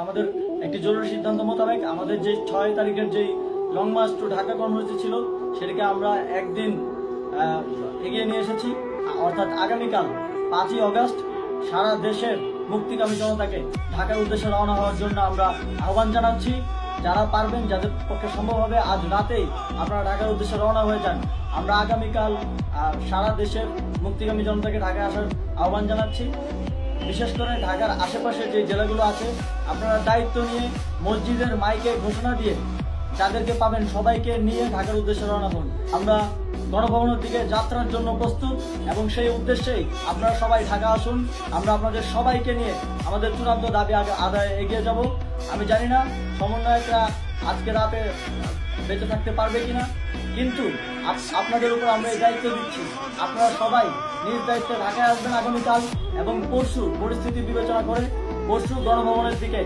আমাদের একটি জরুরি সিদ্ধান্ত মোতাবেক আমাদের যে 6 তারিখের যে লং মার্চ টু ঢাকা কর্মসূচি ছিল সেটাকে আমরা একদিন এগিয়ে নিয়ে এসেছি। অর্থাৎ আগামীকাল 5ই অগস্ট সারা দেশের মুক্তিকামী জনতাকে ঢাকার উদ্দেশ্যে রওনা হওয়ার জন্য আমরা আহ্বান জানাচ্ছি। যারা পারবেন, যাদের পক্ষে সম্ভব হবে, আজ রাতেই আপনারা ঢাকার উদ্দেশ্যে রওনা হয়ে যান। আমরা আগামীকাল সারা দেশের মুক্তিকামী জনতাকে ঢাকায় আসার আহ্বান জানাচ্ছি। বিশেষ করে ঢাকার আশেপাশে যে জেলাগুলো আছে আপনারা দায়িত্ব নিয়ে মসজিদের মাইকে ঘোষণা দিয়ে যাদেরকে পাবেন সবাইকে নিয়ে ঢাকার উদ্দেশ্যে রওনা হন। আমরা গণভবনের দিকে যাত্রার জন্য প্রস্তুত এবং সেই উদ্দেশ্যেই আপনারা সবাই ঢাকা আসুন। আমরা আপনাদের সবাইকে নিয়ে আমাদের চূড়ান্ত দাবি আদায়ে এগিয়ে যাব। আমি জানি না সমন্বয়করা আজকে রাতে বেঁচে থাকতে পারবে কিনা, কিন্তু আপনাদের উপর আমরা এই দায়িত্ব দিচ্ছি। আপনারা সবাই নিজ দায়িত্বে ঢাকায় আসবেন আগামীকাল এবং পরশু পরিস্থিতি বিবেচনা করে পরশু গণভবনের দিকে